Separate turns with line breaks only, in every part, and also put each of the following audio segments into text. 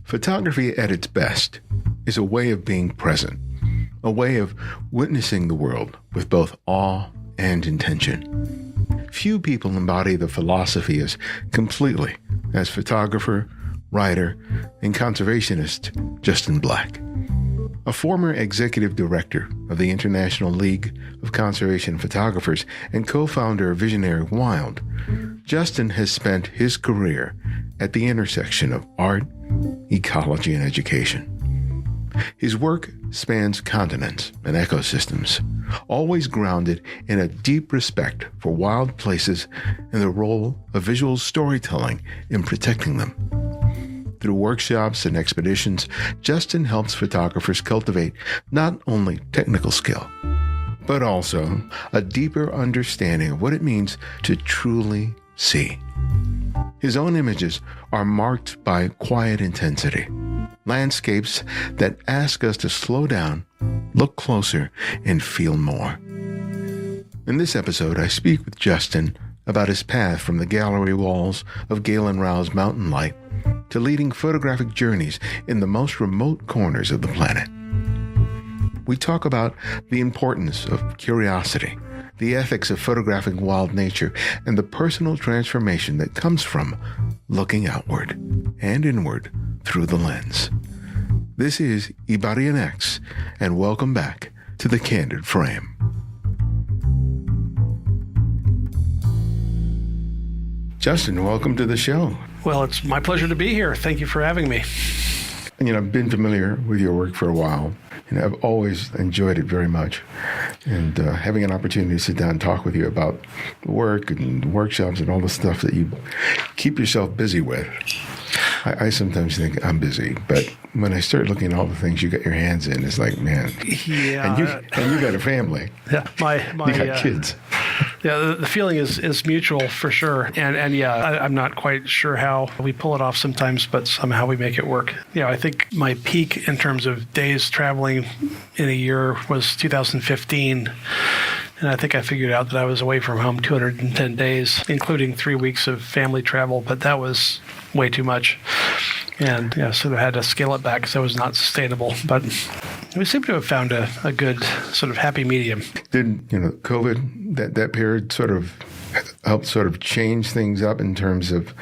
Photography at its best is a way of being present, a way of witnessing the world with both awe and intention. Few people embody the philosophy as completely as photographer, writer, and conservationist Justin Black. A former executive director of the International League of Conservation Photographers and co-founder of Visionary Wild, Justin has spent his career at the intersection of art, ecology, and education. His work spans continents and ecosystems, always grounded in a deep respect for wild places and the role of visual storytelling in protecting them. Through workshops and expeditions, Justin helps photographers cultivate not only technical skill, but also a deeper understanding of what it means to truly see. His own images are marked by quiet intensity, landscapes that ask us to slow down, look closer, and feel more. In this episode, I speak with Justin about his path from the gallery walls of Galen Rowell's Mountain Light to leading photographic journeys in the most remote corners of the planet. We talk about the importance of curiosity, the ethics of photographing wild nature, and the personal transformation that comes from looking outward and inward through the lens. This is Ibarian X, and welcome back to The Candid Frame. Justin, welcome to the show.
Well, it's my pleasure to be here. Thank you for having me.
I've been familiar with your work for a while, and I've always enjoyed it very much. And having an opportunity to sit down and talk with you about work and workshops and all the stuff that you keep yourself busy with. I sometimes think I'm busy, but when I start looking at all the things you got your hands in, it's like, man.
Yeah.
And you got a family.
Yeah.
You got kids.
Yeah, the feeling is mutual for sure. And yeah, I'm not quite sure how we pull it off sometimes, but somehow we make it work. I think my peak in terms of days traveling in a year was 2015. And I think I figured out that I was away from home 210 days, including 3 weeks of family travel, but that was way too much. And sort of had to scale it back because it was not sustainable. But we seem to have found a good sort of happy medium.
Did COVID, that period sort of helped sort of change things up in terms of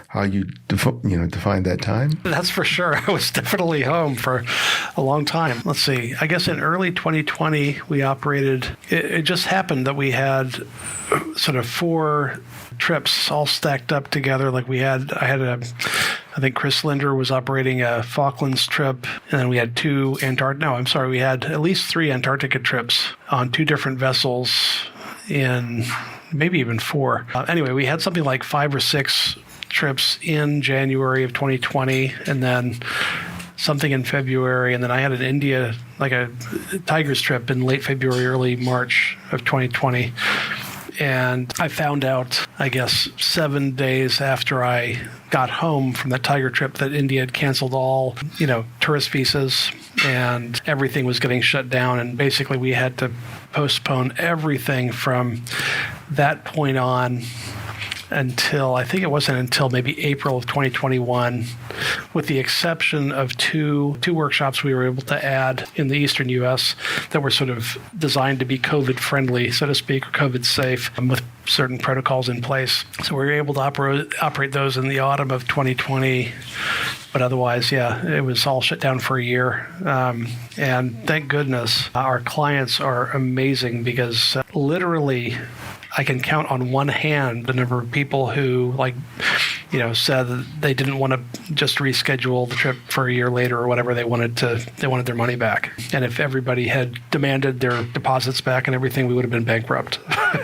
how you define that time?
That's for sure. I was definitely home for a long time. Let's see. I guess in early 2020, we operated. It just happened that we had sort of 4 trips all stacked up together. Like I think Chris Linder was operating a Falklands trip, and then we had we had at least 3 Antarctica trips on 2 different vessels in maybe even 4. Anyway, we had something like 5 or 6 trips in January of 2020, and then something in February, and then I had an India, like a Tigers trip in late February, early March of 2020. And I found out, I guess, 7 days after I got home from that Tiger trip that India had canceled all, tourist visas, and everything was getting shut down. And basically we had to postpone everything from that point on until, I think it wasn't until maybe April of 2021, with the exception of two workshops we were able to add in the eastern U.S. that were sort of designed to be COVID-friendly, so to speak, or COVID-safe, with certain protocols in place. So we were able to operate those in the autumn of 2020. But otherwise, it was all shut down for a year. And thank goodness our clients are amazing, because literally I can count on one hand the number of people who said that they didn't want to just reschedule the trip for a year later or whatever. They wanted their money back. And if everybody had demanded their deposits back and everything, we would have been bankrupt.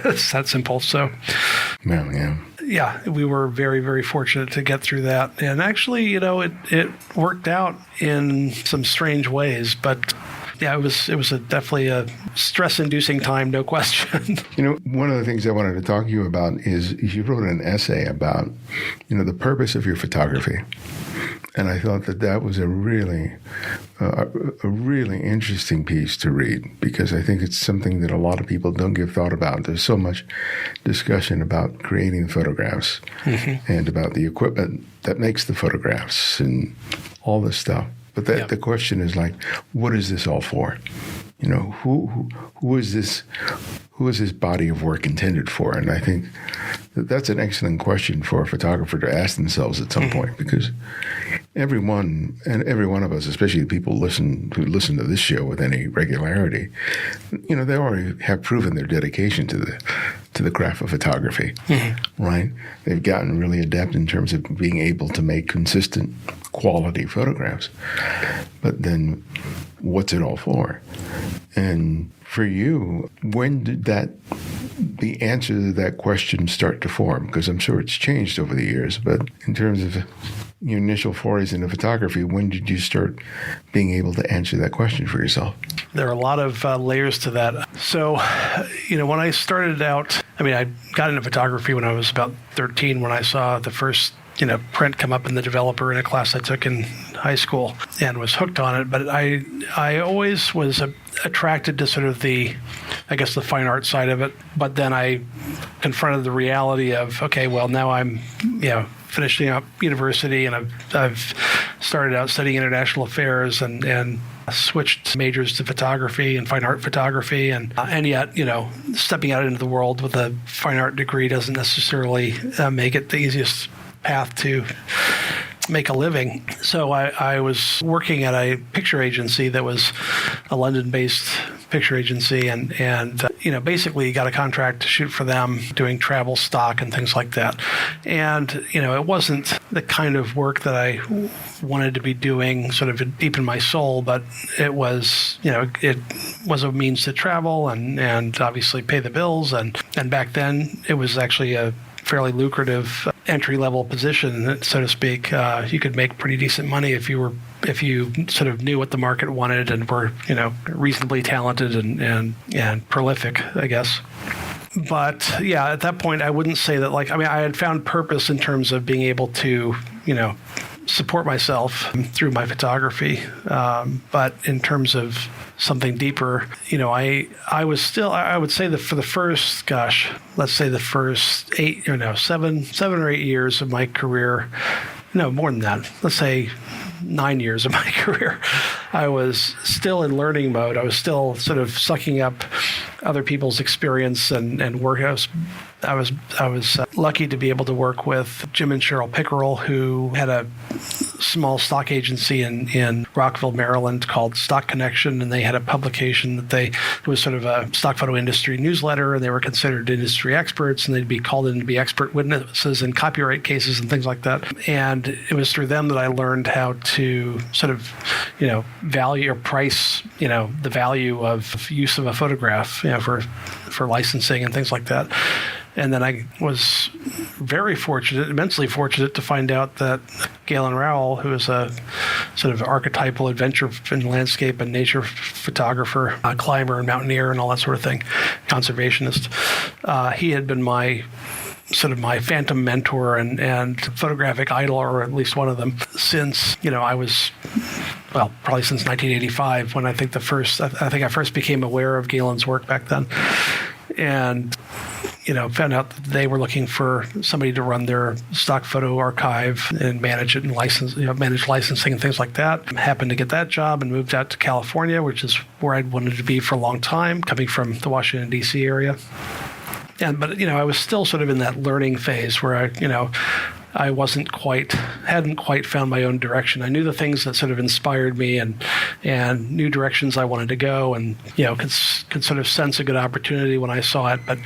It's that simple. So, yeah, we were very, very fortunate to get through that. And actually, it worked out in some strange ways. But Yeah, it was definitely a stress-inducing time, no question.
One of the things I wanted to talk to you about is you wrote an essay about, the purpose of your photography. And I thought that was a really interesting piece to read, because I think it's something that a lot of people don't give thought about. There's so much discussion about creating photographs and about the equipment that makes the photographs and all this stuff. But the question is like, what is this all for? Who is this body of work intended for? And I think that's an excellent question for a photographer to ask themselves at some point, because every one of us, especially the people who listen to this show with any regularity, they already have proven their dedication to the craft of photography, right? They've gotten really adept in terms of being able to make consistent quality photographs. But then what's it all for? And for you, when did the answer to that question start to form? Because I'm sure it's changed over the years, but in terms of your initial forays into photography, when did you start being able to answer that question for yourself?
There are a lot of layers to that. So, when I started out, I got into photography when I was about 13, when I saw the first print come up in the developer in a class I took in high school, and was hooked on it. But I always was attracted to sort of the fine art side of it. But then I confronted the reality of, okay, well, now I'm, finishing up university, and I've started out studying international affairs and switched majors to photography and fine art photography, and yet, stepping out into the world with a fine art degree doesn't necessarily make it the easiest path to make a living. So I was working at a picture agency that was a London-based picture agency, and basically got a contract to shoot for them, doing travel stock and things like that. And it wasn't the kind of work that I wanted to be doing sort of deep in my soul, but it was it was a means to travel and obviously pay the bills, and back then it was actually a fairly lucrative entry-level position, so to speak. You could make pretty decent money if you sort of knew what the market wanted and were, reasonably talented and prolific, I guess. But yeah, at that point, I wouldn't say that I had found purpose in terms of being able to, support myself through my photography. But in terms of something deeper, I would say that for the first, let's say the first 7 or 8 years of my career, no, more than that, let's say 9 years of my career, I was still in learning mode. I was still sort of sucking up other people's experience and work. I was lucky to be able to work with Jim and Cheryl Pickerel, who had a small stock agency in Rockville, Maryland called Stock Connection, and they had a publication that it was sort of a stock photo industry newsletter, and they were considered industry experts, and they'd be called in to be expert witnesses in copyright cases and things like that. And it was through them that I learned how to sort of, value or price, the value of use of a photograph, for licensing and things like that. And then I was immensely fortunate to find out that Galen Rowell, who is a sort of archetypal adventure and landscape and nature photographer, climber and mountaineer and all that sort of thing, conservationist, he had been my phantom mentor and photographic idol, or at least one of them, since, I was, probably since 1985, when I think I first became aware of Galen's work back then. And, found out that they were looking for somebody to run their stock photo archive and manage it and manage licensing and things like that. Happened to get that job and moved out to California, which is where I'd wanted to be for a long time, coming from the Washington, D.C. area. But I was still sort of in that learning phase where I hadn't quite found my own direction. I knew the things that sort of inspired me and new directions I wanted to go, and could sort of sense a good opportunity when I saw it. But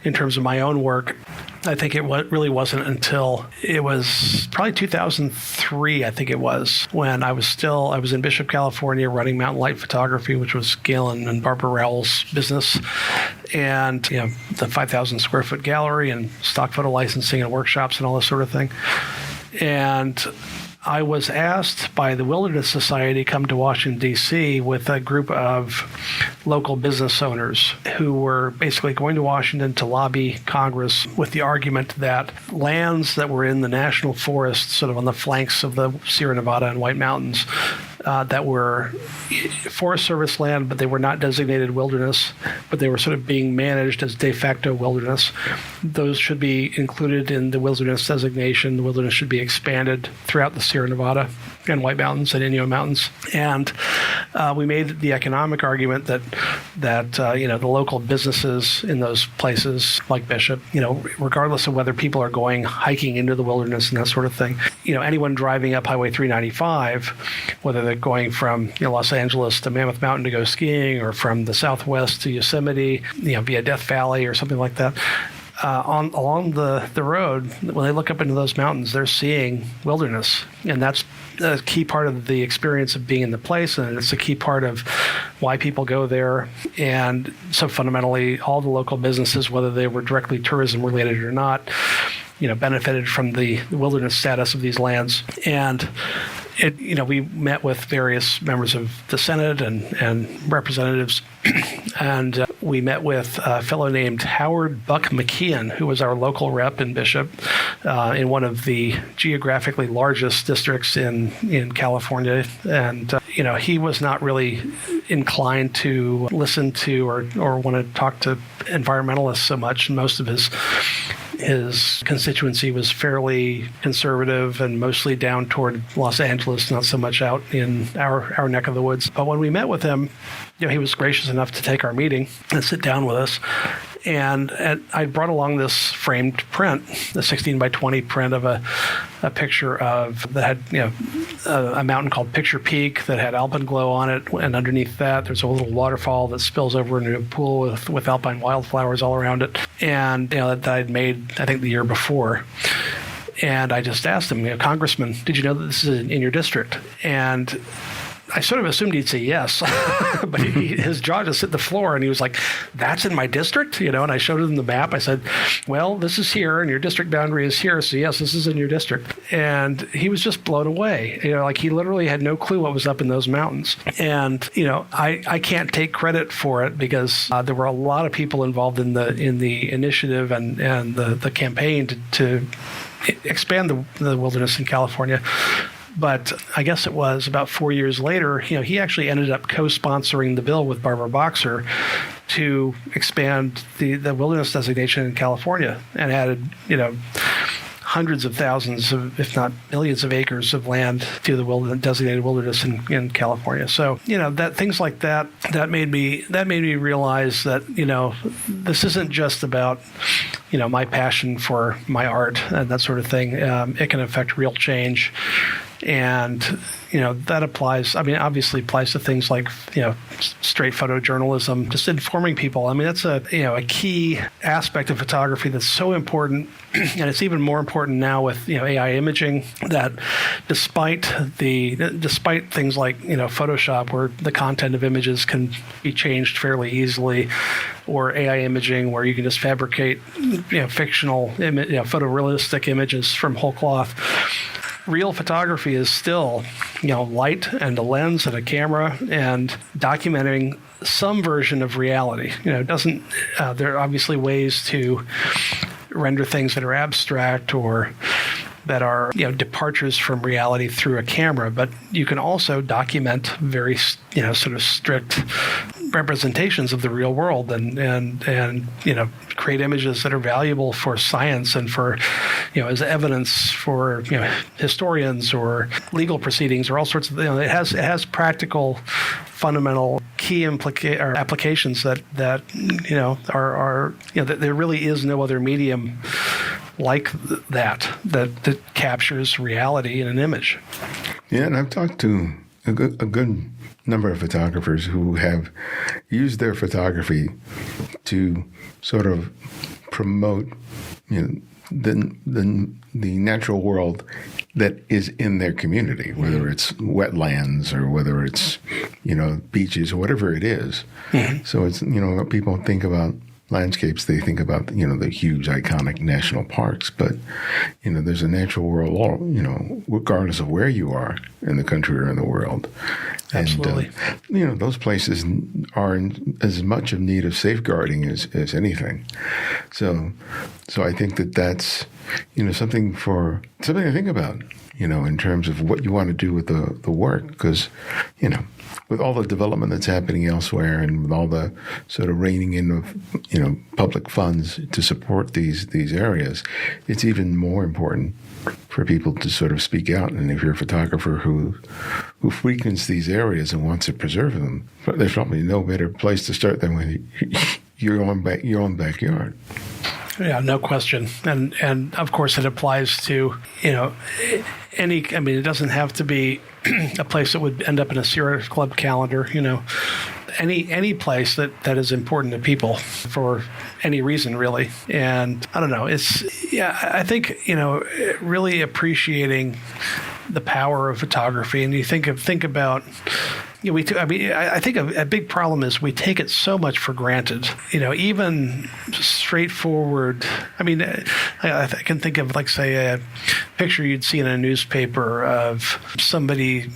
in terms of my own work, I think it really wasn't until it was probably 2003, I think it was, when I was in Bishop, California, running Mountain Light Photography, which was Galen and Barbara Rowell's business, and the 5,000 square foot gallery and stock photo licensing and workshops and all this sort of thing. And I was asked by the Wilderness Society to come to Washington, D.C. with a group of local business owners who were basically going to Washington to lobby Congress with the argument that lands that were in the national forest, sort of on the flanks of the Sierra Nevada and White Mountains, that were Forest Service land, but they were not designated wilderness, but they were sort of being managed as de facto wilderness. Those should be included in the wilderness designation. The wilderness should be expanded throughout the Sierra Nevada and White Mountains and Inyo Mountains. And we made the economic argument that the local businesses in those places, like Bishop, regardless of whether people are going hiking into the wilderness and that sort of thing, anyone driving up Highway 395, whether they're going from Los Angeles to Mammoth Mountain to go skiing, or from the Southwest to Yosemite, via Death Valley or something like that, along the road, when they look up into those mountains, they're seeing wilderness, and that's a key part of the experience of being in the place, and it's a key part of why people go there. And so fundamentally, all the local businesses, whether they were directly tourism related or not, benefited from the wilderness status of these lands. And we met with various members of the Senate and representatives, and we met with a fellow named Howard Buck McKeon, who was our local rep in Bishop, in one of the geographically largest districts in California. And, he was not really inclined to listen to or want to talk to environmentalists so much. Most of his constituency was fairly conservative and mostly down toward Los Angeles, not so much out in our neck of the woods. But when we met with him, he was gracious enough to take our meeting and sit down with us. And I brought along this framed print, the 16 by 20 print of a picture that had a mountain called Picture Peak that had alpenglow on it, and underneath that there's a little waterfall that spills over into a pool with alpine wildflowers all around it, and that I'd made, I think, the year before. And I just asked him, Congressman, did you know that this is in your district? And I sort of assumed he'd say yes, but his jaw just hit the floor, and he was like, "That's in my district?" And I showed him the map. I said, "Well, this is here, and your district boundary is here, so yes, this is in your district." And he was just blown away. He literally had no clue what was up in those mountains. And I can't take credit for it, because there were a lot of people involved in the initiative and the campaign to expand the wilderness in California. But I guess it was about 4 years later, he actually ended up co-sponsoring the bill with Barbara Boxer to expand the wilderness designation in California, and added, hundreds of thousands of, if not millions of acres of land to the designated wilderness in California. So, that things like that made me realize that, this isn't just about, my passion for my art and that sort of thing. It can affect real change. And, that applies, obviously applies to things like, straight photojournalism, just informing people. That's a key aspect of photography that's so important. And it's even more important now with, AI imaging, that despite things like, Photoshop, where the content of images can be changed fairly easily, or AI imaging, where you can just fabricate, fictional, photorealistic images from whole cloth. Real photography is still, light and a lens and a camera, and documenting some version of reality. There are obviously ways to render things that are abstract or that are, departures from reality through a camera, but you can also document very, sort of strict representations of the real world, and create images that are valuable for science and for, as evidence for, historians or legal proceedings or all sorts of, it has practical, fundamental key applications that are that there really is no other medium like that captures reality in an image.
Yeah, and I've talked to a good number of photographers who have used their photography to sort of promote, the natural world that is in their community, whether it's wetlands or whether it's, beaches or whatever it is. Mm-hmm. So it's, people think about landscapes, they think about, the huge iconic national parks, but, there's a natural world, all, regardless of where you are in the country or in the world.
Absolutely.
And, those places are in as much of need of safeguarding as anything. So I think that's, something to think about, in terms of what you want to do with the work, because, with all the development that's happening elsewhere and with all the sort of reining in of, public funds to support these areas, it's even more important for people to sort of speak out. And if you're a photographer who frequents these areas and wants to preserve them, there's probably no better place to start than with your own backyard.
Yeah, no question. And of course it applies to, it doesn't have to be a place that would end up in a Sierra Club calendar, any place that is important to people for any reason, really. And I don't know, I think, really appreciating the power of photography. And you think about, I think a big problem is we take it so much for granted. Even straightforward. I can think of, like, say, a picture you'd see in a newspaper of somebody,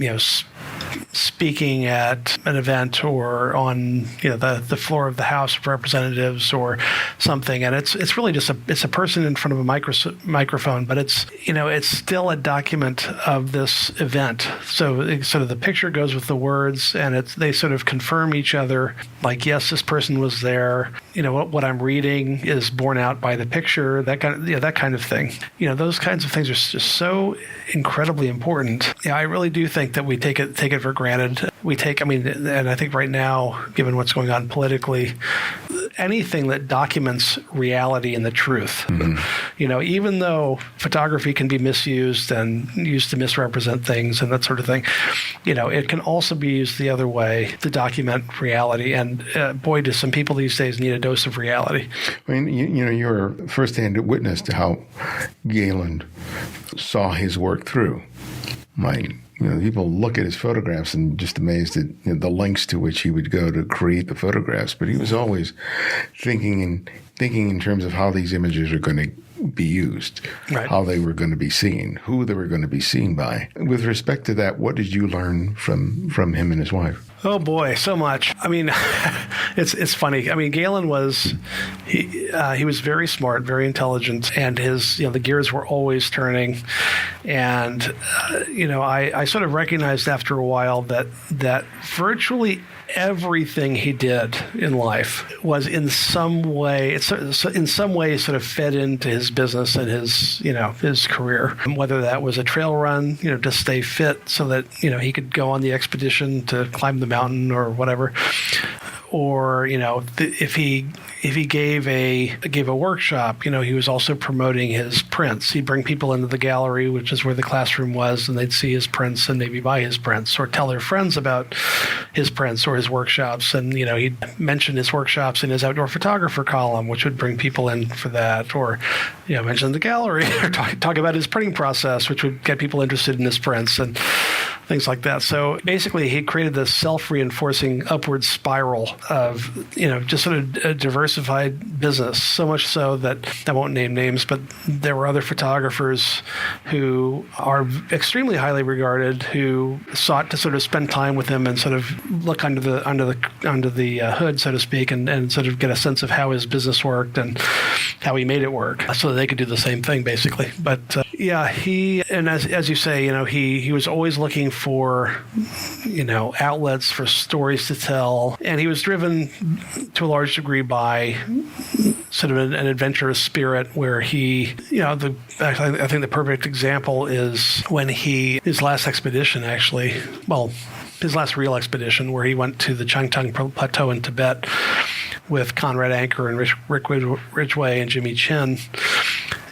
speaking at an event or on the floor of the House of Representatives or something, and it's really just a person in front of a microphone, but it's still a document of this event. So sort of the picture goes with the words, and they sort of confirm each other. Like, yes, this person was there. What I'm reading is borne out by the picture. That kind of thing. Those kinds of things are just so incredibly important. I really do think that we take it for granted. And I think right now, given what's going on politically, anything that documents reality and the truth, even though photography can be misused and used to misrepresent things and that sort of thing, it can also be used the other way to document reality. And boy, do some people these days need a dose of reality.
You're a firsthand witness to how Galen saw his work through. People look at his photographs and just amazed at the lengths to which he would go to create the photographs. But he was always thinking in terms of how these images are going to be used, right, how they were going to be seen, who they were going to be seen by. With respect to that, what did you learn from him and his wife?
Oh boy, so much. It's funny. Galen was he was very smart, very intelligent, and his the gears were always turning. And I sort of recognized after a while that virtually everything he did in life was in some way sort of fed into his business and his career. Whether that was a trail run, to stay fit so that he could go on the expedition to climb the mountain or whatever, or if he gave a workshop, he was also promoting his prints. He'd bring people into the gallery, which is where the classroom was, and they'd see his prints and maybe buy his prints or tell their friends about his prints or his workshops. And he'd mention his workshops in his outdoor photographer column, which would bring people in for that, or mention the gallery or talk about his printing process, which would get people interested in his prints and things like that. So basically, he created this self-reinforcing upward spiral of, just sort of a diversified business. So much so that I won't name names, but there were other photographers who are extremely highly regarded who sought to sort of spend time with him and sort of look under the hood, so to speak, and sort of get a sense of how his business worked and how he made it work, so that they could do the same thing, basically. But he, and as you say, he was always looking for, outlets for stories to tell. And he was driven to a large degree by sort of an adventurous spirit where he, I think the perfect example is when his last expedition, actually, his last real expedition, where he went to the Changtung Plateau in Tibet with Conrad Anker and Rick Ridgway and Jimmy Chin.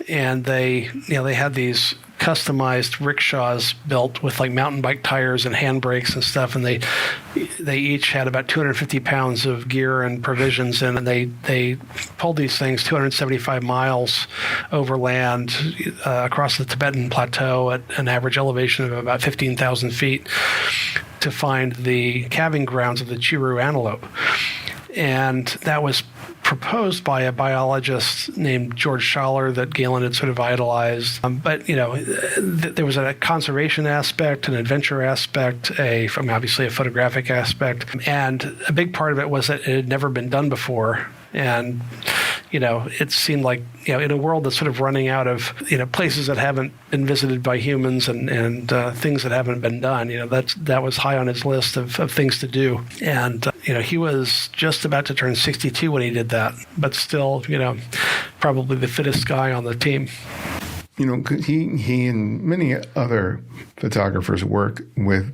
And they had these customized rickshaws built with like mountain bike tires and handbrakes and stuff, and they each had about 250 pounds of gear and provisions in, and they pulled these things 275 miles overland across the Tibetan plateau at an average elevation of about 15,000 feet to find the calving grounds of the Chiru antelope. And that was proposed by a biologist named George Schaller that Galen had sort of idolized. But there was a conservation aspect, an adventure aspect, obviously a photographic aspect, and a big part of it was that it had never been done before. And it seemed like in a world that's sort of running out of places that haven't been visited by humans and things that haven't been done, that was high on his list of things to do. And he was just about to turn 62 when he did that, but still probably the fittest guy on the team.
He and many other photographers work with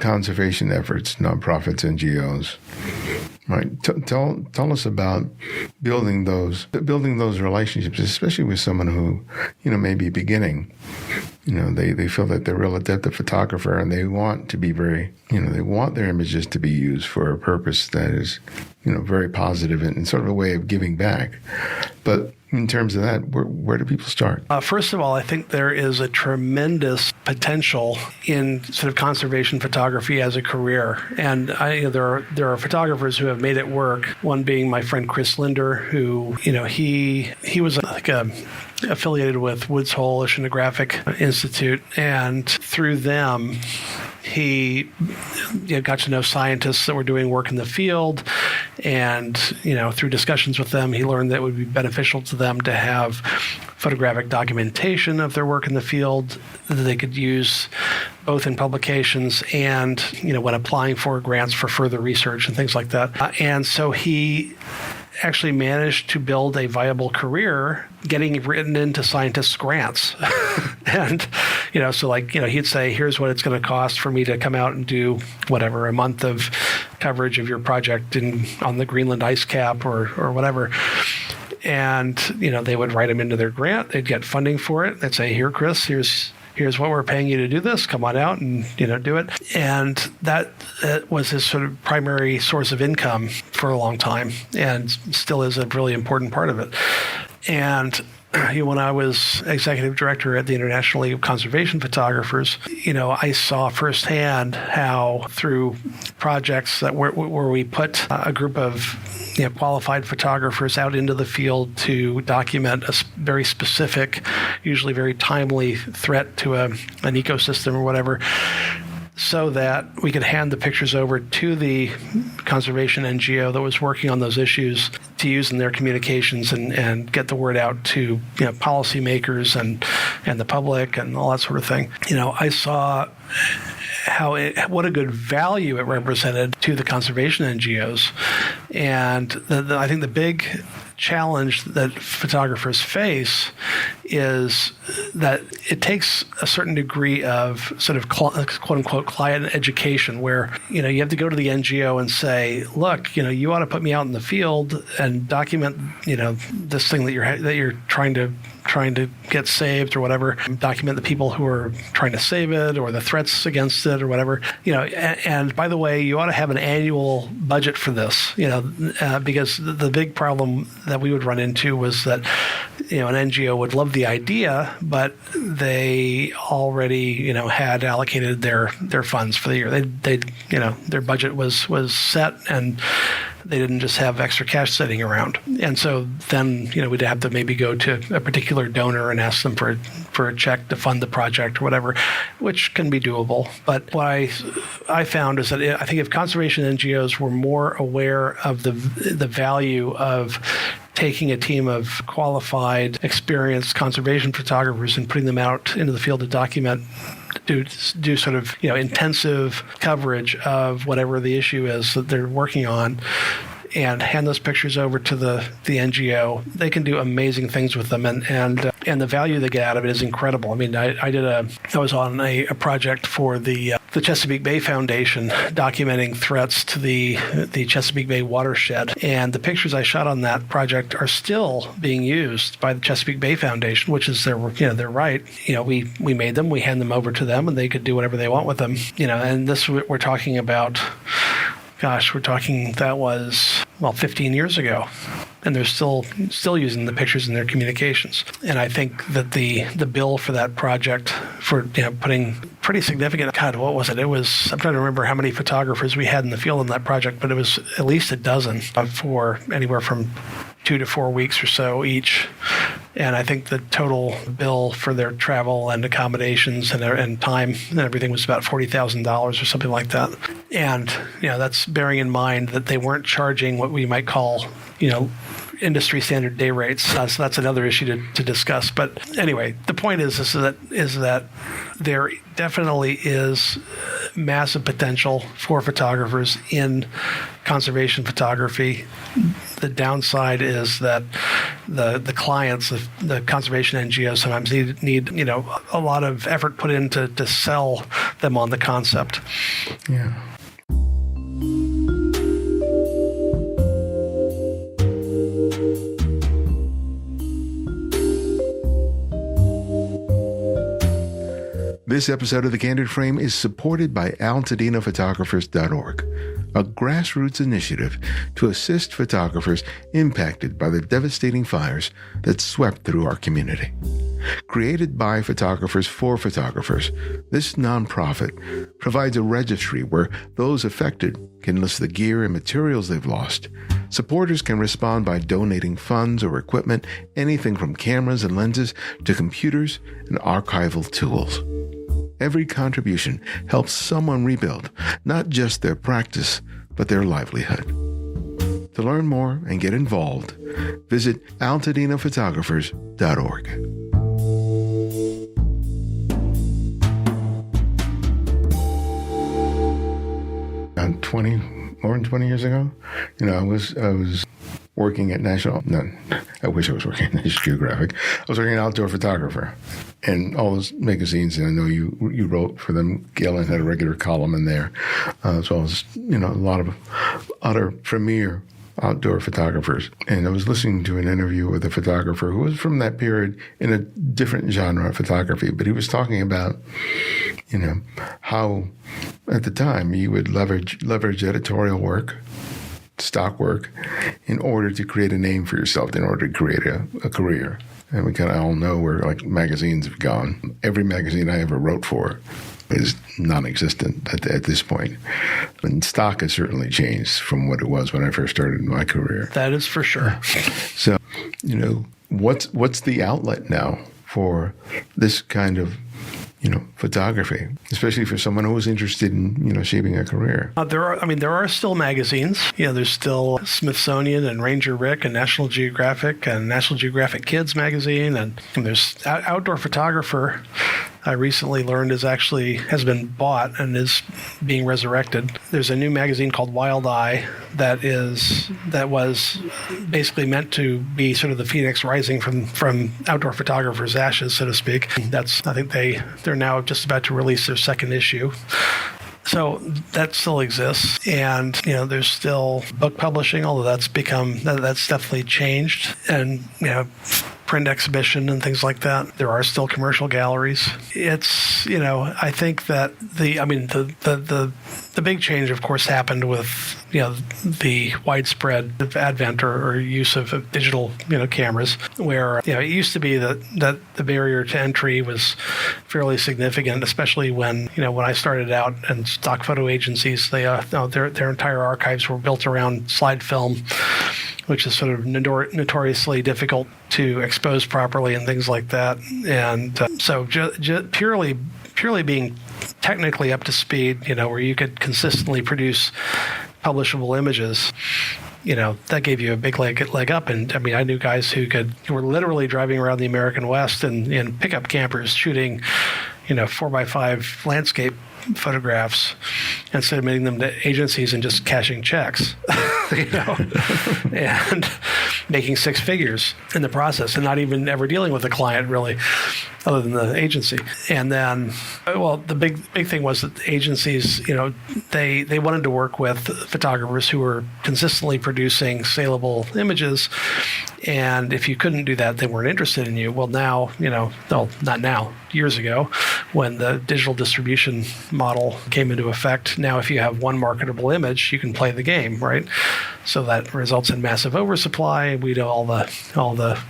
conservation efforts, nonprofits, NGOs. Right. Tell us about building those relationships, especially with someone who, may be beginning. They feel that they're a real adeptive photographer, and they want to be they want their images to be used for a purpose that is, very positive and sort of a way of giving back. But in terms of that, where do people start?
First of all, I think there is a tremendous potential in sort of conservation photography as a career. And there are photographers who have made it work, one being my friend Chris Linder, who, he was affiliated with Woods Hole Oceanographic Institute, and through them, he got to know scientists that were doing work in the field, and through discussions with them, he learned that it would be beneficial to them to have photographic documentation of their work in the field that they could use both in publications and when applying for grants for further research and things like that. And so he actually managed to build a viable career getting written into scientists' grants. And, he'd say, here's what it's going to cost for me to come out and do a month of coverage of your project on the Greenland ice cap or whatever. And, they would write him into their grant. They'd get funding for it. They'd say, here, Chris, here's what we're paying you to do this. Come on out and, do it. And that was his sort of primary source of income for a long time, and still is a really important part of it. And when I was executive director at the International League of Conservation Photographers, I saw firsthand how through projects where we put a group of qualified photographers out into the field to document a very specific, usually very timely threat to an ecosystem or whatever, so that we could hand the pictures over to the conservation NGO that was working on those issues to use in their communications and get the word out to policymakers and the public and all that sort of thing. I saw what a good value it represented to the conservation NGOs. And I think the big challenge that photographers face is that it takes a certain degree of sort of quote-unquote client education, where you have to go to the NGO and say, look, you ought to put me out in the field and document this thing that you're trying to get saved or whatever, document the people who are trying to save it or the threats against it or whatever, and by the way, you ought to have an annual budget for this, because the big problem that we would run into was that, an NGO would love the idea, but they already, had allocated their funds for the year. Their budget was set, and they didn't just have extra cash sitting around. And so then, we'd have to maybe go to a particular donor and ask them for a check to fund the project or whatever, which can be doable. But what I found is that I think if conservation NGOs were more aware of the value of taking a team of qualified, experienced conservation photographers and putting them out into the field to document, do sort of intensive coverage of whatever the issue is that they're working on, and hand those pictures over to the NGO, they can do amazing things with them, and the value they get out of it is incredible. I mean, I was on a project for the Chesapeake Bay Foundation documenting threats to the Chesapeake Bay watershed, and the pictures I shot on that project are still being used by the Chesapeake Bay Foundation, which is their right. We made them, we hand them over to them, and they could do whatever they want with them. And this we're talking about. Gosh, that was 15 years ago. and they're still using the pictures in their communications. And I think that the bill for that project, for putting pretty significant, God, what was it? I'm trying to remember how many photographers we had in the field on that project, but it was at least a dozen for anywhere from 2 to 4 weeks or so each. And I think the total bill for their travel and accommodations and time and everything was about $40,000 or something like that. And that's bearing in mind that they weren't charging what we might call industry standard day rates. So that's another issue to discuss. But anyway, the point is that there definitely is massive potential for photographers in conservation photography. The downside is that the clients, the conservation NGOs, sometimes need a lot of effort put in to sell them on the concept.
Yeah. This episode of The Candid Frame is supported by altadinaphotographers.org, a grassroots initiative to assist photographers impacted by the devastating fires that swept through our community. Created by photographers for photographers, this nonprofit provides a registry where those affected can list the gear and materials they've lost. Supporters can respond by donating funds or equipment, anything from cameras and lenses to computers and archival tools. Every contribution helps someone rebuild not just their practice, but their livelihood. To learn more and get involved, visit altadinaphotographers.org. More than 20 years ago, I was working at I wish I was working at National Geographic. I was working an outdoor photographer, and all those magazines, and I know you wrote for them. Galen had a regular column in there, as well as a lot of other premier outdoor photographers. And I was listening to an interview with a photographer who was from that period in a different genre of photography, but he was talking about how at the time you would leverage editorial work, stock work, in order to create a name for yourself, in order to create a career. And we kind of all know where magazines have gone. Every magazine I ever wrote for is non-existent at this point. And stock has certainly changed from what it was when I first started my career.
That is for sure.
So, what's the outlet now for this kind of photography, especially for someone who was interested in, shaping a career?
There are still magazines. There's still Smithsonian and Ranger Rick and National Geographic and National Geographic Kids magazine, and there's Outdoor Photographer. I recently learned has been bought and is being resurrected. There's a new magazine called Wild Eye that was basically meant to be sort of the phoenix rising from outdoor photographers' ashes, so to speak. I think they're now just about to release their second issue. So that still exists, and there's still book publishing, although that's definitely changed, and print exhibition and things like that. There are still commercial galleries. It's I think that the big change, of course, happened with the widespread advent or use of digital cameras, where it used to be that the barrier to entry was fairly significant, especially when I started out, and stock photo agencies, their entire archives were built around slide film, which is sort of notoriously difficult to expose properly and things like that. And so purely being technically up to speed, where you could consistently produce publishable images, that gave you a big leg up. And I knew guys who were literally driving around the American West in pickup campers shooting, 4x5 landscape photographs and submitting them to agencies and just cashing checks, and making six figures in the process, and not even ever dealing with the client really. other than the agency. And then, well, the big thing was that agencies, they wanted to work with photographers who were consistently producing saleable images. And if you couldn't do that, they weren't interested in you. Well, now, not now, years ago, when the digital distribution model came into effect, now if you have one marketable image, you can play the game, right? So that results in massive oversupply. We know all the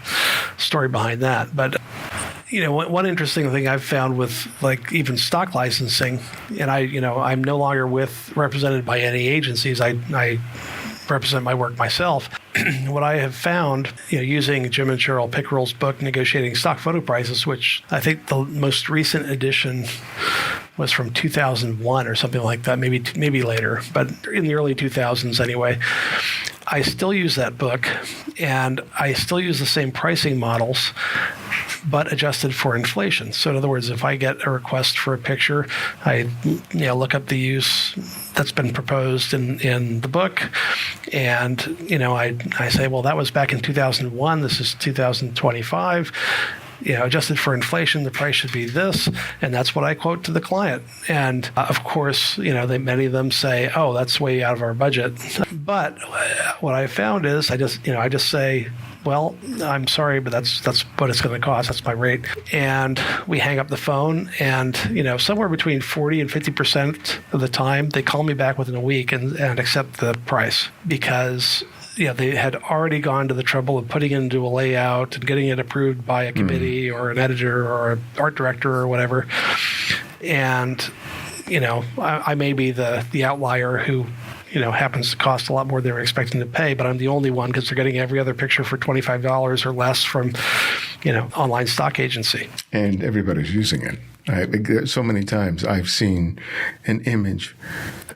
story behind that. But one interesting thing I've found with like even stock licensing, and I'm no longer represented by any agencies. I represent my work myself. What I have found, using Jim and Cheryl Pickerel's book, Negotiating Stock Photo Prices, which I think the most recent edition was from 2001 or something like that, maybe later, but in the early 2000s anyway. I still use that book, and I still use the same pricing models, but adjusted for inflation. So in other words, if I get a request for a picture, I look up the use that's been proposed in the book, and I say, well, that was back in 2001. This is 2025. Adjusted for inflation, the price should be this, and that's what I quote to the client. And of course, many of them say, "Oh, that's way out of our budget." But what I found is, I just say, "Well, I'm sorry, but that's what it's going to cost. That's my rate." And we hang up the phone, and somewhere between 40 and 50% of the time, they call me back within a week and accept the price, because they had already gone to the trouble of putting it into a layout and getting it approved by a committee or an editor or an art director or whatever. And, I may be the outlier who, happens to cost a lot more than they were expecting to pay, but I'm the only one because they're getting every other picture for $25 or less from, online stock agency.
And everybody's using it. So many times I've seen an image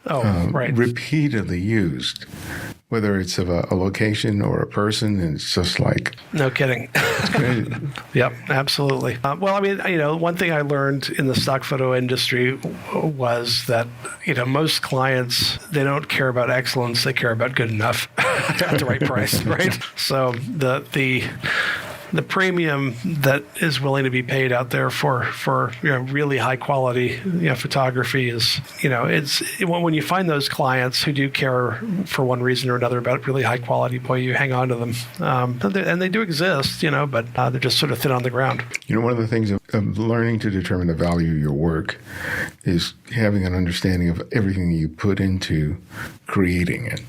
repeatedly used, whether it's of a location or a person, and it's just like...
No kidding.
It's crazy.
Yep, absolutely. One thing I learned in the stock photo industry was that, most clients, they don't care about excellence, they care about good enough at the right price, right? So the premium that is willing to be paid out there for really high quality photography is, it's when you find those clients who do care for one reason or another about really high quality, boy, you hang on to them. And they do exist, but they're just sort of thin on the ground.
One of the things of learning to determine the value of your work is having an understanding of everything you put into creating it.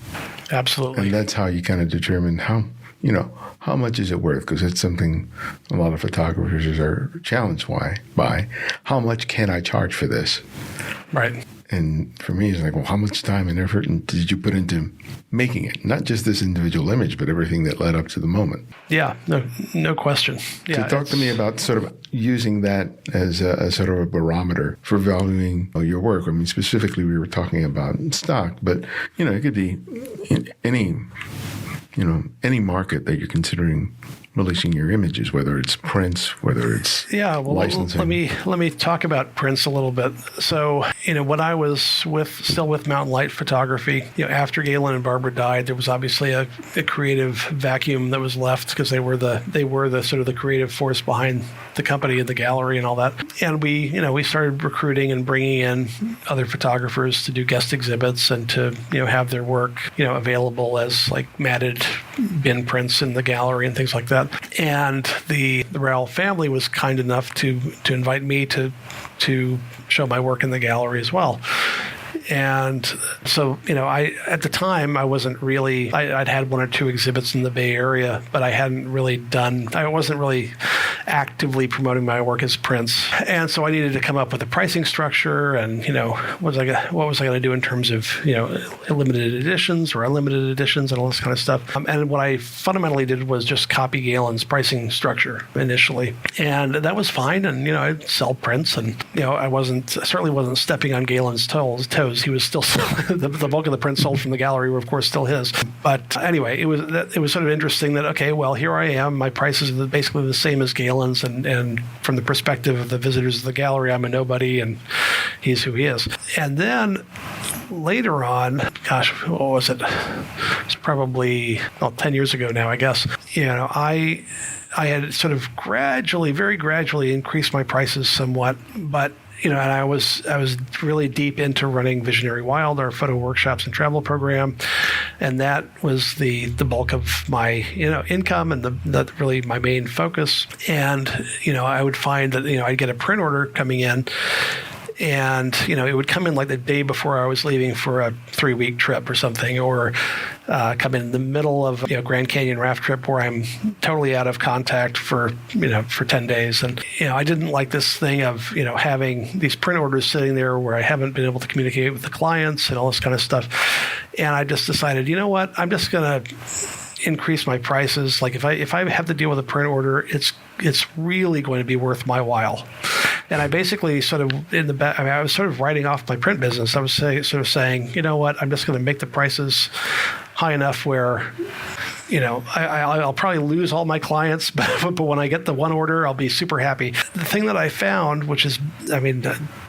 Absolutely.
And that's how you kind of determine how much is it worth? Because it's something a lot of photographers are challenged by. How much can I charge for this?
Right.
And for me, it's like, well, how much time and effort did you put into making it? Not just this individual image, but everything that led up to the moment.
Yeah, no question. Yeah,
so talk to me about sort of using that as a sort of a barometer for valuing your work. I mean, specifically, we were talking about stock, but, it could be any market that you're considering releasing your images, whether it's prints, whether it's licensing.
Let me talk about prints a little bit. So, when I was still with Mountain Light Photography, after Galen and Barbara died, there was obviously a creative vacuum that was left because they were the sort of the creative force behind the company and the gallery and all that. And we started recruiting and bringing in other photographers to do guest exhibits and to have their work available as like matted bin prints in the gallery and things like that. And the Rowell family was kind enough to invite me to show my work in the gallery as well. And so, at the time, I wasn't really, I'd had one or two exhibits in the Bay Area, but I wasn't really actively promoting my work as prints. And so I needed to come up with a pricing structure and, what was I going to do in terms of, limited editions or unlimited editions and all this kind of stuff. And what I fundamentally did was just copy Galen's pricing structure initially. And that was fine. And, I'd sell prints and, I certainly wasn't stepping on Galen's toes. He was still the bulk of the prints sold from the gallery were of course still his. But anyway, it was sort of interesting that here I am. My prices are basically the same as Galen's, and from the perspective of the visitors of the gallery, I'm a nobody, and he's who he is. And then later on, gosh, what was it? It's probably 10 years ago now, I guess. I had sort of very gradually increased my prices somewhat, but and I was really deep into running Visionary Wild, our photo workshops and travel program, and that was the bulk of my income and that really my main focus. And I would find that I'd get a print order coming in. And, it would come in like the day before I was leaving for a 3-week trip or something, or come in the middle of Grand Canyon raft trip where I'm totally out of contact for 10 days. And, I didn't like this thing of, having these print orders sitting there where I haven't been able to communicate with the clients and all this kind of stuff. And I just decided, you know what, I'm just going to increase my prices. Like if I have to deal with a print order, it's really going to be worth my while. And I basically sort of I was sort of writing off my print business. I was saying, you know what, I'm just going to make the prices high enough where, I'll probably lose all my clients, but when I get the one order, I'll be super happy. The thing that I found, which is,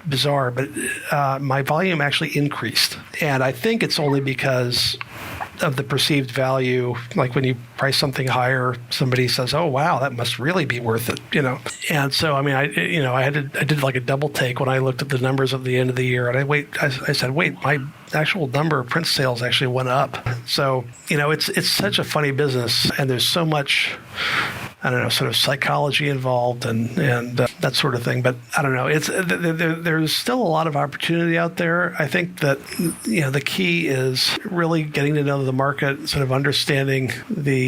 bizarre, but my volume actually increased. And I think it's only because of the perceived value. Like when you price something higher, somebody says, "Oh, wow, that must really be worth it," And so, I did like a double take when I looked at the numbers at the end of the year, and I said, "Wait, my actual number of print sales actually went up." So, it's such a funny business, and there's so much, sort of psychology involved and that sort of thing. But I don't know. There's still a lot of opportunity out there. I think that the key is really getting to know the market, sort of understanding the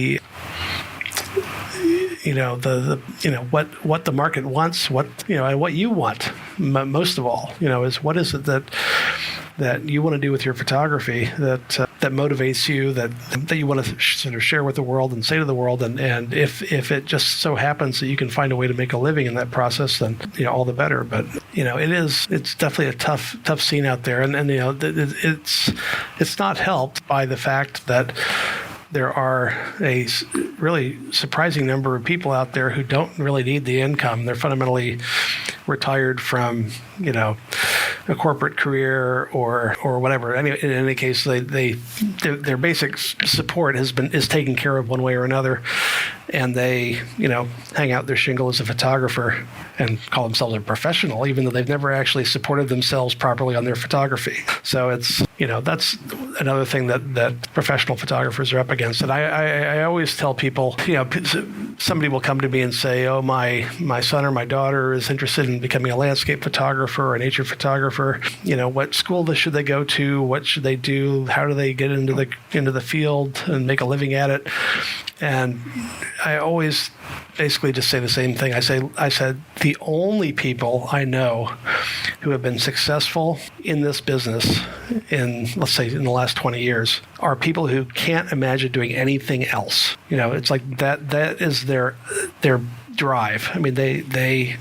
what the market wants, and what you want most of all. Is what is it that you want to do with your photography that motivates you, that you want to sort of share with the world and say to the world, and if it just so happens that you can find a way to make a living in that process, then all the better. But it's definitely a tough scene out there, and it's not helped by the fact that there are a really surprising number of people out there who don't really need the income. They're fundamentally retired from, a corporate career or whatever. In any case, their basic support is taken care of one way or another, and they hang out their shingle as a photographer and call themselves a professional, even though they've never actually supported themselves properly on their photography. So it's that's another thing that professional photographers are up against. And I always tell people, somebody will come to me and say, "Oh, my son or my daughter is interested in becoming a landscape photographer or a nature photographer. What school should they go to? What should they do? How do they get into the field and make a living at it?" And I always basically just say the same thing. I said the only people I know who have been successful in this business in the last 20 years are people who can't imagine doing anything else. It's like that is their drive. They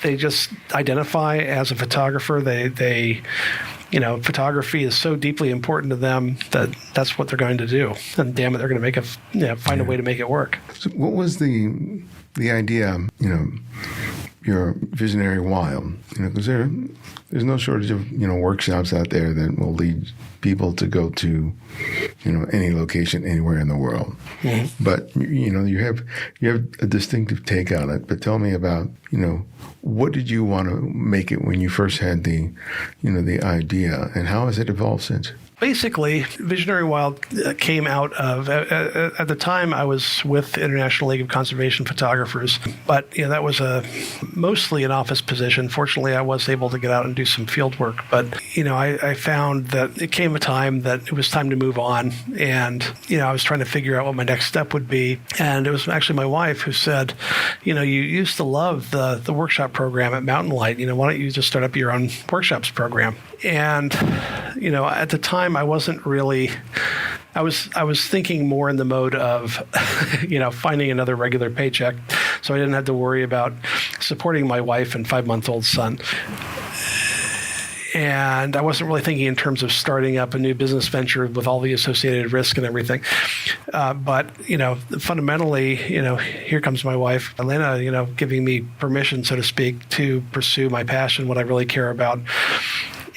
just identify as a photographer. They photography is so deeply important to them that that's what they're going to do. And damn it, they're going to find a way to make it work.
So what was the idea, your Visionary Wild? Because there's no shortage of, workshops out there that will lead people to go to, any location anywhere in the world. Mm-hmm. But, you have a distinctive take on it. But tell me about, what did you want to make it when you first had the idea, and how has it evolved since?
Basically, Visionary Wild came out of, at the time I was with the International League of Conservation Photographers, but that was mostly an office position. Fortunately, I was able to get out and do some field work, but I found that it came a time that it was time to move on, and I was trying to figure out what my next step would be. And it was actually my wife who said, you used to love the workshop program at Mountain Light. Why don't you just start up your own workshops program? And at the time, I wasn't really. I was thinking more in the mode of, finding another regular paycheck, so I didn't have to worry about supporting my wife and 5-month-old son. And I wasn't really thinking in terms of starting up a new business venture with all the associated risk and everything. But fundamentally, here comes my wife, Elena, giving me permission, so to speak, to pursue my passion, what I really care about.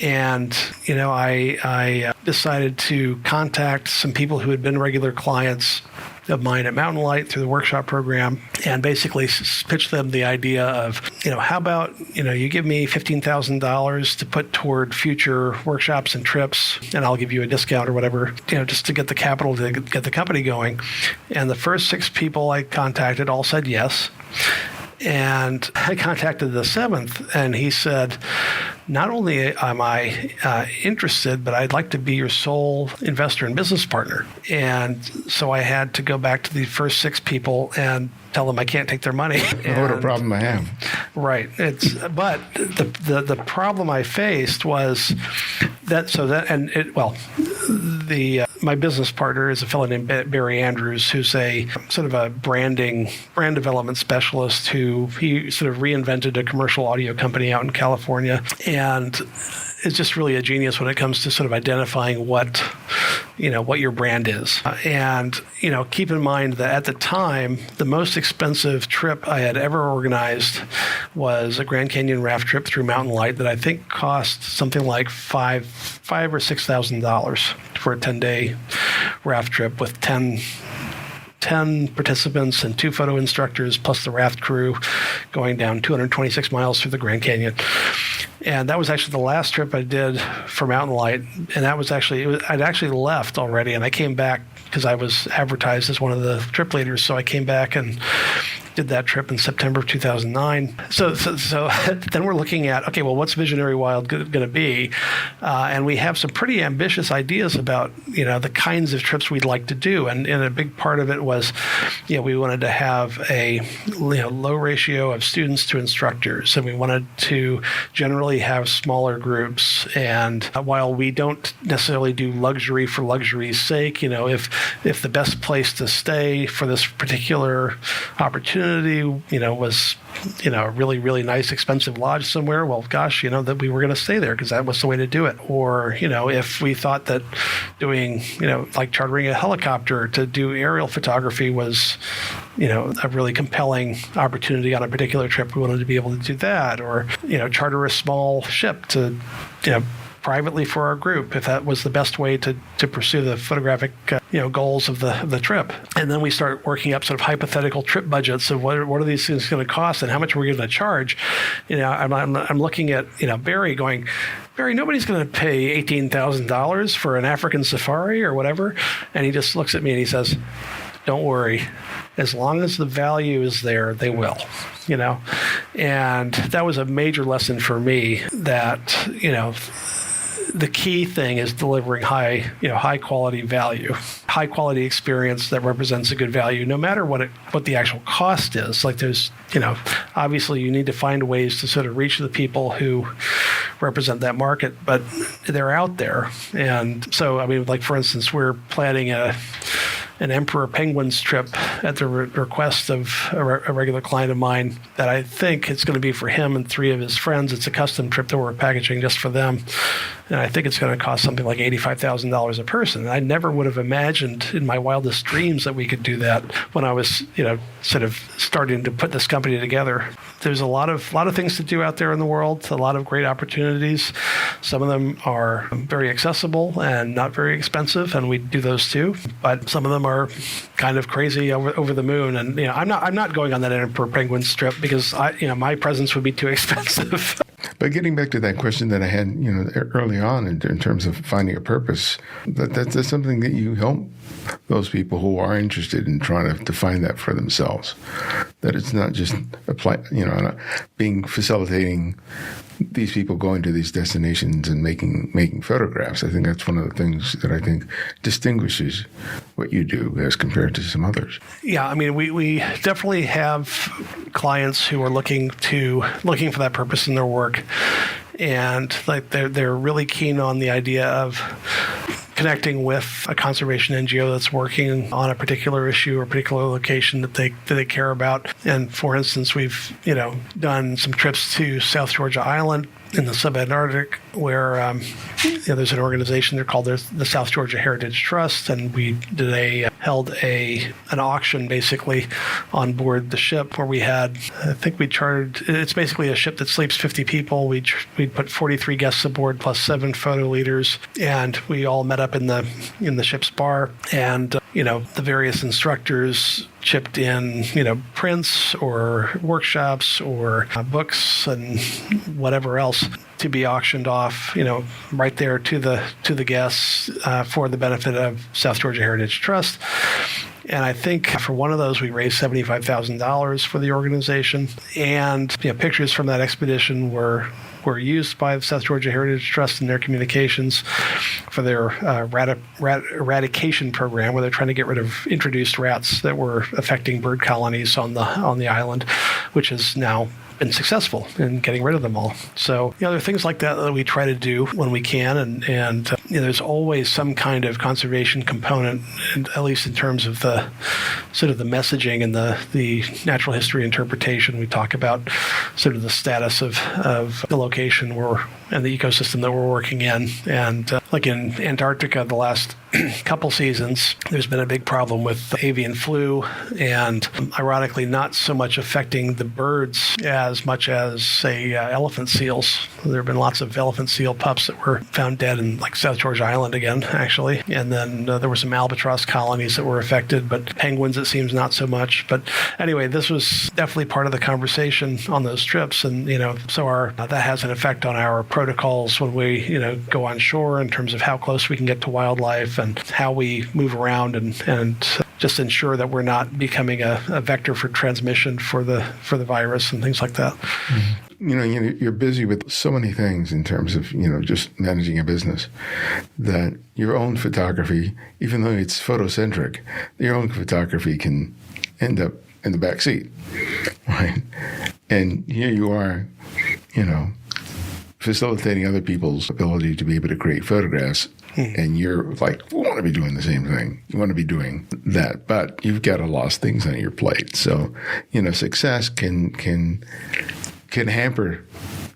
And, I decided to contact some people who had been regular clients of mine at Mountain Light through the workshop program, and basically pitched them the idea of, how about, you give me $15,000 to put toward future workshops and trips, and I'll give you a discount or whatever, just to get the capital to get the company going. And the first 6 people I contacted all said yes. And I contacted the 7th, and he said, not only am I interested, but I'd like to be your sole investor and business partner. And so I had to go back to the first 6 people and tell them I can't take their money.
What a problem I have.
Right. But the problem I faced was my business partner is a fellow named Barry Andrews, who's a sort of a brand development specialist he sort of reinvented a commercial audio company out in California, and is just really a genius when it comes to sort of identifying what your brand is. And, keep in mind that at the time, the most expensive trip I had ever organized was a Grand Canyon raft trip through Mountain Light that I think cost something like $5,000 or $6,000 for a 10-day raft trip with 10 participants and 2 photo instructors plus the raft crew going down 226 miles through the Grand Canyon. And that was actually the last trip I did for Mountain Light. And that was I'd actually left already, and I came back because I was advertised as one of the trip leaders. So I came back and did that trip in September of 2009. So then we're looking at, okay, well, what's Visionary Wild going to be? And we have some pretty ambitious ideas about, the kinds of trips we'd like to do. And a big part of it was, we wanted to have a low ratio of students to instructors. And we wanted to generally have smaller groups. And while we don't necessarily do luxury for luxury's sake, if the best place to stay for this particular opportunity, was, a really, really nice, expensive lodge somewhere, well, gosh, that we were going to stay there because that was the way to do it. Or, if we thought that doing, like chartering a helicopter to do aerial photography was, a really compelling opportunity on a particular trip, we wanted to be able to do that. Or, charter a small ship to, privately for our group, if that was the best way to pursue the photographic goals of the trip. And then we start working up sort of hypothetical trip budgets of what are these things going to cost and how much we're going to charge. I'm looking at Barry going, Barry, nobody's going to pay $18,000 for an African safari or whatever. And he just looks at me and he says, don't worry, as long as the value is there, they will. And that was a major lesson for me that the key thing is delivering high quality value, high quality experience that represents a good value, no matter what the actual cost is. Like there's, obviously you need to find ways to sort of reach the people who represent that market, but they're out there. And so, like for instance, we're planning an emperor penguins trip at the request of a regular client of mine that I think it's going to be for him and 3 of his friends. It's a custom trip that we're packaging just for them. And I think it's going to cost something like $85,000 a person. And I never would have imagined in my wildest dreams that we could do that when I was, sort of starting to put this company together. There's a lot of things to do out there in the world, a lot of great opportunities. Some of them are very accessible and not very expensive, and we do those too. But some of them are kind of crazy over the moon. And I'm not going on that Emperor Penguins trip because my presence would be too expensive.
But getting back to that question that I had, early on in terms of finding a purpose, that's something that you help those people who are interested in trying to find that for themselves. That it's not just facilitating these people going to these destinations and making photographs. I think that's one of the things that I think distinguishes what you do as compared to some others.
Yeah, we definitely have clients who are looking for that purpose in their work, and like they're really keen on the idea of connecting with a conservation NGO that's working on a particular issue or particular location that they care about. And for instance, we've done some trips to South Georgia Island in the subantarctic where there's an organization there called the South Georgia Heritage Trust, and we held an auction basically on board the ship where we had, I think we chartered, it's basically a ship that sleeps 50 people. We put 43 guests aboard plus 7 photo leaders, and we all met up in the ship's bar, and the various instructors chipped in, prints or workshops or books and whatever else to be auctioned off, right there to the guests for the benefit of South Georgia Heritage Trust. And I think for one of those, we raised $75,000 for the organization. And pictures from that expedition were used by the South Georgia Heritage Trust in their communications for their eradication program, where they're trying to get rid of introduced rats that were affecting bird colonies on the island, which has now been successful in getting rid of them all. So, there are things like that we try to do when we can, and there's always some kind of conservation component, at least in terms of the sort of the messaging and the natural history interpretation. We talk about sort of the status of the location and the ecosystem that we're working in. And like in Antarctica, the last couple seasons, there's been a big problem with avian flu, and ironically, not so much affecting the birds as much as, say, elephant seals. There have been lots of elephant seal pups that were found dead in like South Georgia Island again, actually. And then there were some albatross colonies that were affected, but penguins, it seems, not so much. But anyway, this was definitely part of the conversation on those trips. And, so that has an effect on our protocols when we, go on shore in terms of how close we can get to wildlife and how we move around and just ensure that we're not becoming a vector for transmission for the virus and things like that.
Mm-hmm. You're busy with so many things in terms of, just managing a business, that your own photography, even though it's photocentric, your own photography can end up in the back seat, right? And here you are, facilitating other people's ability to be able to create photographs. And you're like, we want to be doing the same thing. You want to be doing that, but you've got a lot of things on your plate. So, success can hamper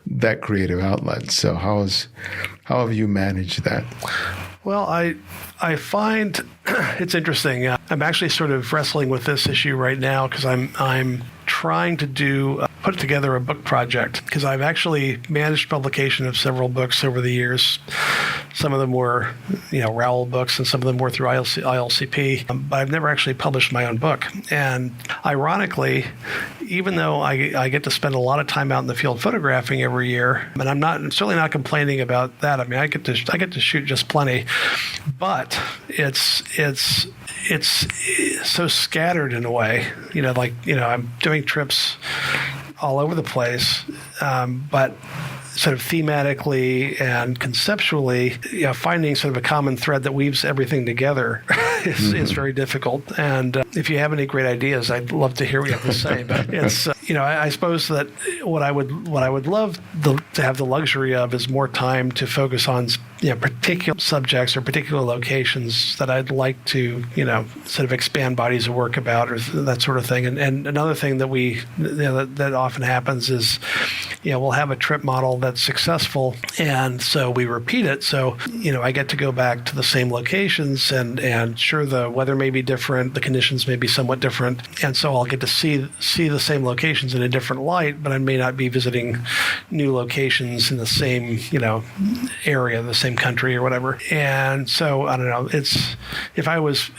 that creative outlet. So how have you managed that?
Well, I find it's interesting. I'm actually sort of wrestling with this issue right now because I'm trying to put together a book project, because I've actually managed publication of several books over the years. Some of them were, Rowell books, and some of them were through ILCP, but I've never actually published my own book. And ironically, even though I get to spend a lot of time out in the field photographing every year, and I'm certainly not complaining about that. I mean, I get to shoot just plenty, but it's so scattered in a way. I'm doing trips all over the place, but sort of thematically and conceptually, finding sort of a common thread that weaves everything together is very difficult. And if you have any great ideas, I'd love to hear what you have to say. But it's, I suppose that what I would love to have the luxury of is more time to focus on, particular subjects or particular locations that I'd like to, sort of expand bodies of work about, or that sort of thing. And another thing that that often happens is, we'll have a trip model that's successful, and so we repeat it. So, I get to go back to the same locations, and sure, the weather may be different, the conditions may be somewhat different, and so I'll get to see the same locations in a different light, but I may not be visiting new locations in the same, area, the same country or whatever. And so, I don't know, it's, if I was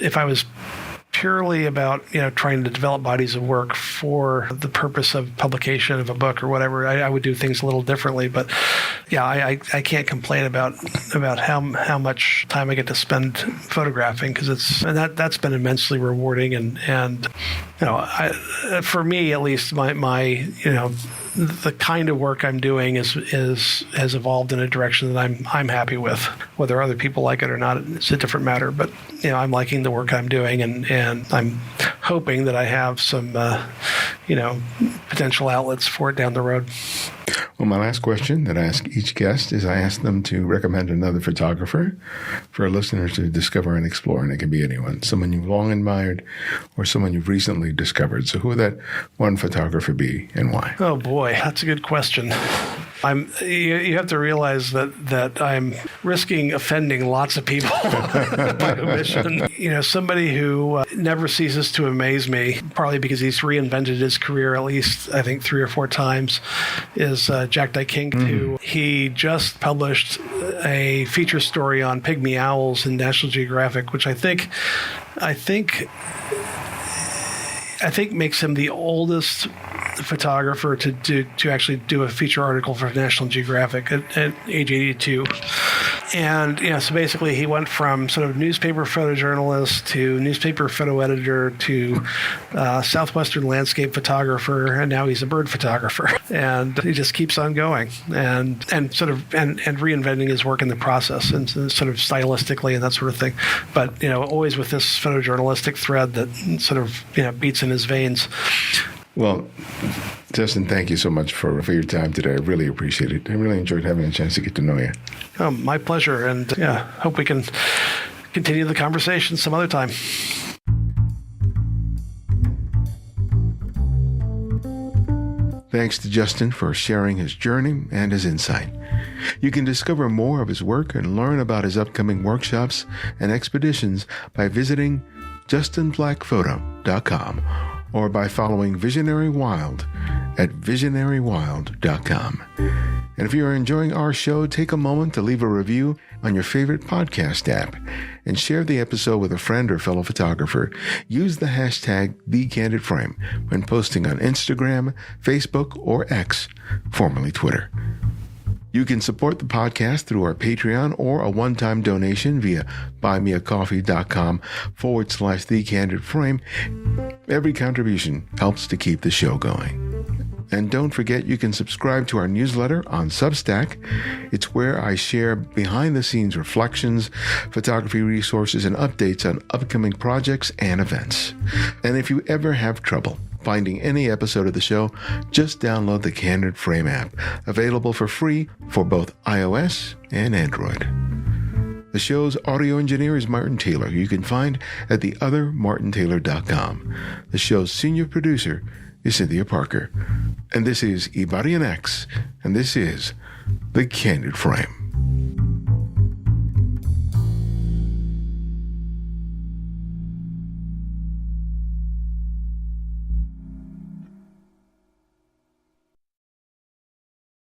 purely about trying to develop bodies of work for the purpose of publication of a book or whatever, I would do things a little differently. But yeah, I can't complain about how much time I get to spend photographing, because that's been immensely rewarding, and for me at least, my the kind of work I'm doing has evolved in a direction that I'm happy with. Whether other people like it or not, it's a different matter. But I'm liking the work I'm doing, and I'm hoping that I have some potential outlets for it down the road.
Well, my last question that I ask each guest is, I ask them to recommend another photographer for our listeners to discover and explore. And it can be anyone, someone you've long admired or someone you've recently discovered. So who would that one photographer be, and why?
Oh, boy, that's a good question. You have to realize that I'm risking offending lots of people by omission. Somebody who never ceases to amaze me, partly because he's reinvented his career at least, I think, 3 or 4 times, is Jack Dykink, who he just published a feature story on pygmy owls in National Geographic, which I think makes him the oldest photographer to actually do a feature article for National Geographic at age 82. And so basically he went from sort of newspaper photojournalist to newspaper photo editor to Southwestern landscape photographer, and now he's a bird photographer. And he just keeps on going and reinventing his work in the process, and sort of stylistically and that sort of thing. But always with this photojournalistic thread that sort of beats in his veins.
Well, Justin, thank you so much for your time today. I really appreciate it. I really enjoyed having a chance to get to know you.
Oh, my pleasure. And hope we can continue the conversation some other time.
Thanks to Justin for sharing his journey and his insight. You can discover more of his work and learn about his upcoming workshops and expeditions by visiting justinblackphoto.com or by following Visionary Wild at visionarywild.com. And if you are enjoying our show, take a moment to leave a review on your favorite podcast app and share the episode with a friend or fellow photographer. Use the hashtag #TheCandidFrame when posting on Instagram, Facebook, or X, formerly Twitter. You can support the podcast through our Patreon or a one-time donation via buymeacoffee.com/TheCandidFrame. Every contribution helps to keep the show going. And don't forget, you can subscribe to our newsletter on Substack. It's where I share behind-the-scenes reflections, photography resources, and updates on upcoming projects and events. And if you ever have trouble finding any episode of the show, just download the Candid Frame app, available for free for both iOS and Android. The show's audio engineer is Martin Taylor, who you can find at theothermartintaylor.com. The show's senior producer is Cynthia Parker. And this is Ibarian X, and this is The Candid Frame.